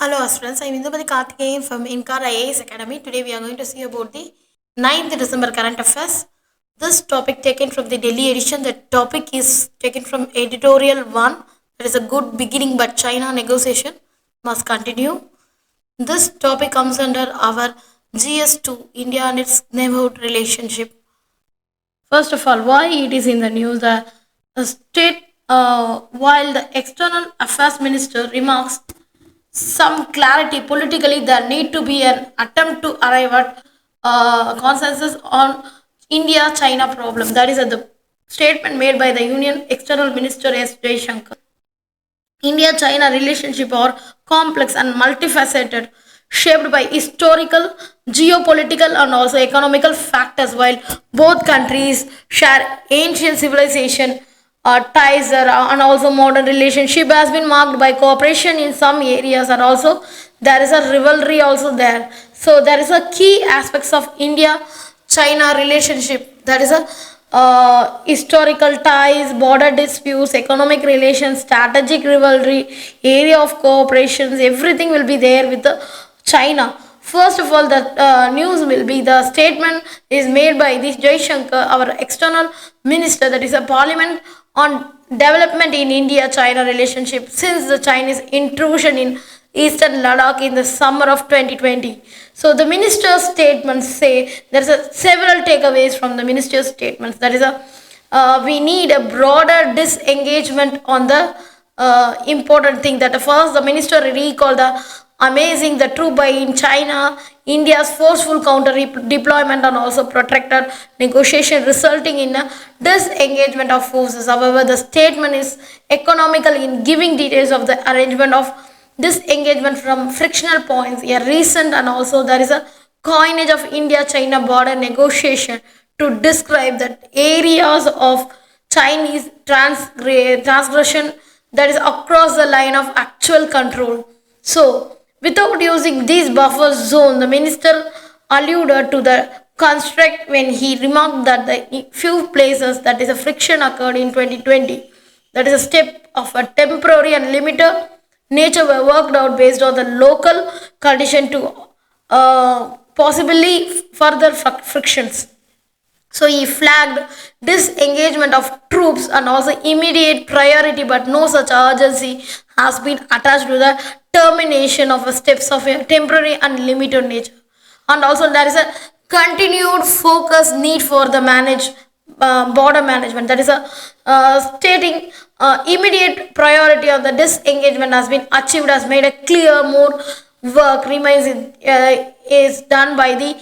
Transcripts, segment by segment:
Hello students, I am INDO from InKar IAS Academy. Today we are going to see about the 9th December current affairs. This topic taken from the Delhi edition. The topic is taken from editorial 1. That is a good beginning, but China negotiation must continue. This topic comes under our GS2, India and its neighborhood relationship. First of all, why it is in the news? The state, while the external affairs minister remarks some clarity politically, there need to be an attempt to arrive at consensus on India-China problem. That is the statement made by the Union External Minister S. Jaishankar. India-China relationship are complex and multifaceted, shaped by historical, geopolitical, and also economical factors. While both countries share ancient civilization ties and also modern relationship has been marked by cooperation in some areas, and also there is a rivalry also there. So there is a key aspects of India-China relationship. That is a historical ties, border disputes, economic relations, strategic rivalry, area of cooperations, everything will be there with the China. First of all, the news will be the statement is made by this Jaishankar, our external minister, that is a parliament on development in India-China relationship since the Chinese intrusion in eastern Ladakh in the summer of 2020. So the minister's statements say there are several takeaways from the minister's statements. That is we need a broader disengagement on the important thing. That first the minister recalled the amazing the troop by in China, India's forceful counter deployment and also protracted negotiation resulting in a disengagement of forces. However, the statement is economical in giving details of the arrangement of this engagement from frictional points, a recent and also there is a coinage of India-China border negotiation to describe that areas of Chinese transgression that is across the line of actual control. So, without using this buffer zone, the minister alluded to the construct when he remarked that the few places that is a friction occurred in 2020. That is a step of a temporary and limited nature were worked out based on the local condition to possibly further frictions. So he flagged disengagement of troops and also immediate priority, but no such urgency has been attached to the termination of steps of a temporary and limited nature. And also there is a continued focus need for the border management. That is a stating immediate priority of the disengagement has been achieved, has made a clear more work remains is done by the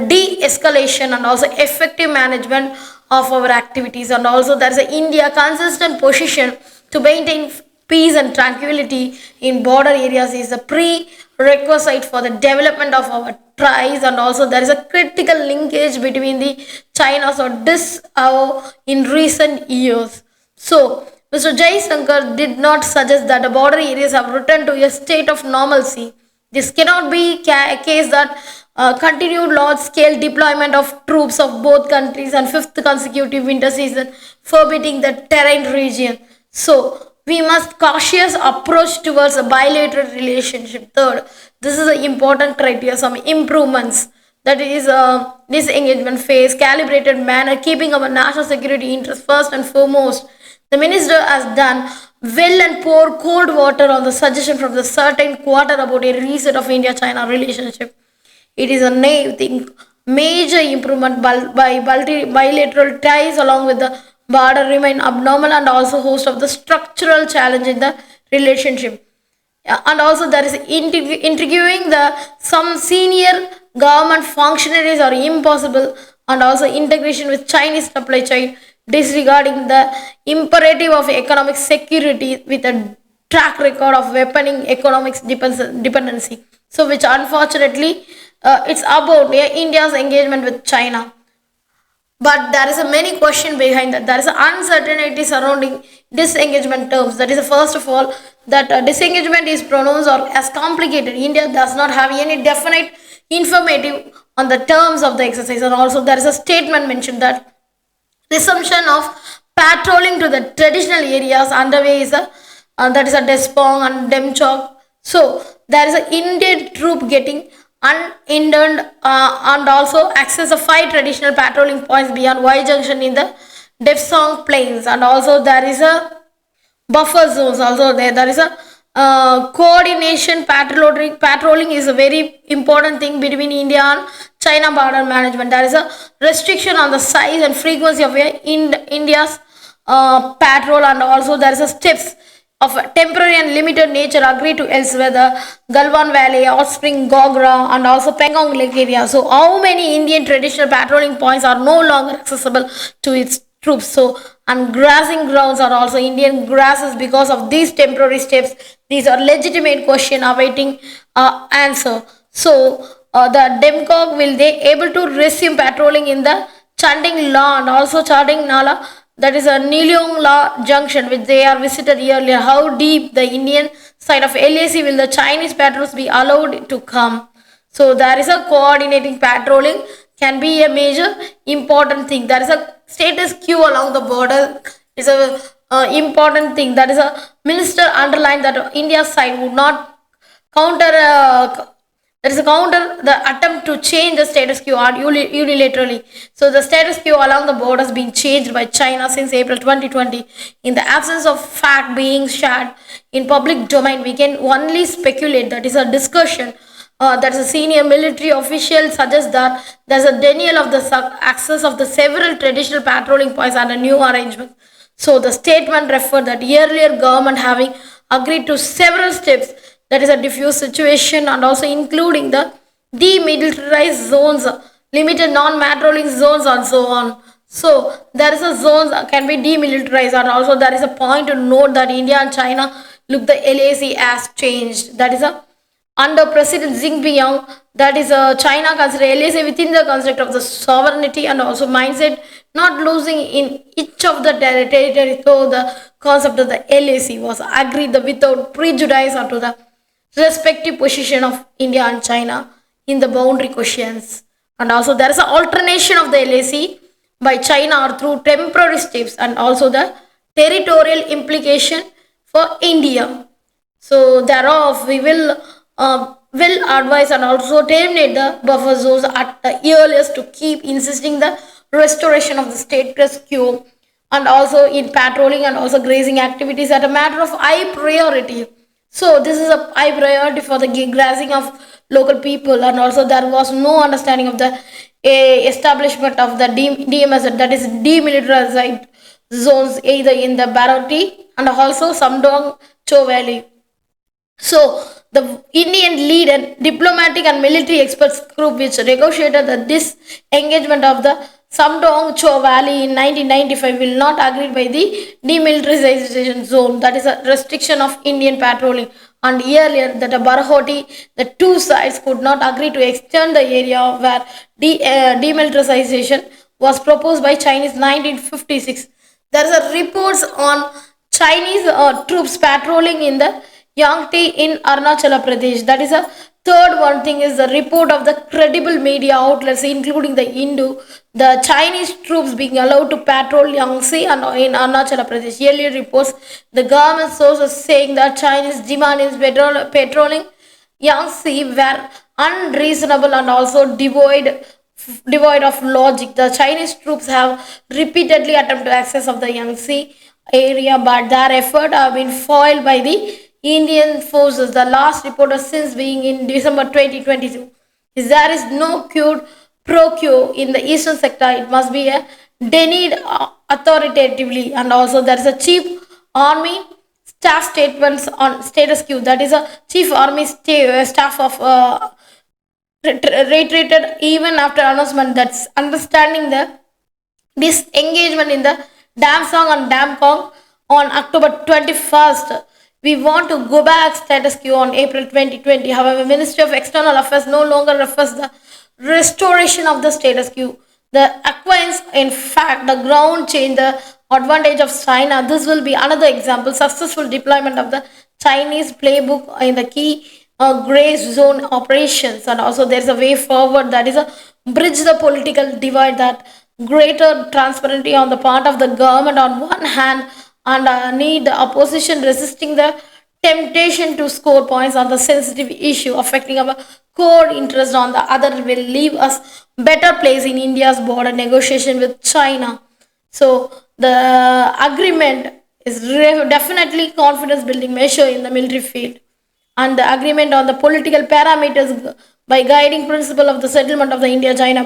de-escalation and also effective management of our activities. And also there is a India consistent position to maintain peace and tranquility in border areas is a prerequisite for the development of our ties. And also there is a critical linkage between the China or this in recent years. So Mr. Jaishankar did not suggest that the border areas have returned to a state of normalcy. This cannot be a case that continued large-scale deployment of troops of both countries and fifth consecutive winter season forbidding the terrain region. So we must cautious approach towards a bilateral relationship. Third, this is an important criteria, some improvements. That is disengagement phase, calibrated manner, keeping our national security interests first and foremost. The minister has done well and pour cold water on the suggestion from the certain quarter about a reset of India-China relationship. It is a major improvement by bilateral ties along with the border remain abnormal and also host of the structural challenge in the relationship. And also there is interviewing the some senior government functionaries are impossible, and also integration with Chinese supply chain disregarding the imperative of economic security with a track record of weaponing economics dependency. So which unfortunately it's about India's engagement with China. But there is a many question behind that. There is an uncertainty surrounding disengagement terms. That is first of all that disengagement is pronounced or as complicated. India does not have any definite informative on the terms of the exercise, and also there is a statement mentioned that resumption of patrolling to the traditional areas underway is that is a Despong and Demchok. So there is an Indian troop getting unhindered and also access the 5 traditional patrolling points beyond Y Junction in the Defsong Plains, and also there is a buffer zones also there is a coordination. Patrolling is a very important thing between India and China border management. There is a restriction on the size and frequency of India's patrol, and also there is a steps of a temporary and limited nature agreed to elsewhere, the Galwan Valley, Hot Spring, Gogra, and also Pangong Lake area. So how many Indian traditional patrolling points are no longer accessible to its troops? So, and grazing grounds are also Indian grasses because of these temporary steps. These are legitimate question awaiting answer. So the Demcog, will they able to resume patrolling in the Chanding Law and also Chanding Nala, that is a Niliong La junction which they are visited earlier? How deep the Indian side of LAC will the Chinese patrols be allowed to come? So there is a coordinating patrolling can be a major important thing. There is a status quo along the border is a important thing. That is a minister underlined that India's side would not counter there is a counter the attempt to change the status quo unilaterally. So the status quo along the border has been changed by China since April 2020. In the absence of fact being shared in public domain, we can only speculate. That is a discussion. There's a senior military official suggests that there's a denial of the access of the several traditional patrolling points under new arrangements. So the statement referred that earlier government having agreed to several steps, that is a diffuse situation, and also including the demilitarized zones, limited non-patrolling zones, and so on. So there is a zones can be demilitarized, and also there is a point to note that India and China look the LAC has changed. That is a under President Xi Jinping, that is China consider LAC within the construct of the sovereignty and also mindset, not losing in each of the territory. So the concept of the LAC was agreed without prejudice or to the respective position of India and China in the boundary questions. And also there is an alternation of the LAC by China or through temporary steps, and also the territorial implication for India. So thereof we will advise and also terminate the buffer zones at the earliest to keep insisting the restoration of the status quo, and also in patrolling and also grazing activities at a matter of high priority. So this is a high priority for the grazing of local people, and also there was no understanding of the establishment of the DMZ, that is demilitarized zones, either in the Baroti and also Samdong Cho Valley. So the Indian lead and diplomatic and military experts group which negotiated the disengagement of the Samdong Cho Valley in 1995 will not agree by the demilitarization zone, that is a restriction of Indian patrolling, and earlier that the Barhoti, the two sides could not agree to extend the area where demilitarization was proposed by Chinese 1956. There is a reports on Chinese troops patrolling in the Yangtze in Arunachal Pradesh. That is a third one thing is the report of the credible media outlets, including the INDO, the Chinese troops being allowed to patrol Yangtze and in Arunachal Pradesh. Earlier reports, the government sources saying that Chinese demand is patrolling Yangtze were unreasonable and also devoid of logic. The Chinese troops have repeatedly attempted access of the Yangtze area, but their effort have been foiled by the Indian forces. The last report since being in December 2022 is there is no quid pro quo in the eastern sector. It must be a denied authoritatively, and also there is a chief army staff statements on status quo. That is a chief army staff of reiterated even after announcement that's understanding the disengagement in the Damsong and Damkong on October 21st. We want to go back status quo on April 2020. However, Ministry of External Affairs no longer refers the restoration of the status quo. The acquaintance, in fact, the ground change, the advantage of China. This will be another example. Successful deployment of the Chinese playbook in the key gray zone operations, and also there is a way forward, that is a bridge the political divide, that greater transparency on the part of the government on one hand, and need the opposition resisting the temptation to score points on the sensitive issue affecting our core interest on the other will leave us better place in India's border negotiation with China. So the agreement is definitely confidence building measure in the military field, and the agreement on the political parameters by guiding principle of the settlement of the India-China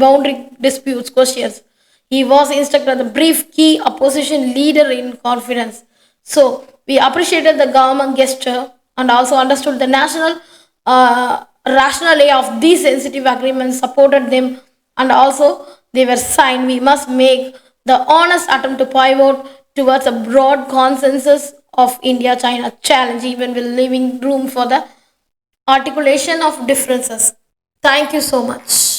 boundary disputes questions. He was instructed the brief key opposition leader in confidence. So we appreciated the government gesture and also understood the national rationale of these sensitive agreements, supported them, and also they were signed. We must make the honest attempt to pivot towards a broad consensus of India-China challenge, even with leaving room for the articulation of differences. Thank you so much.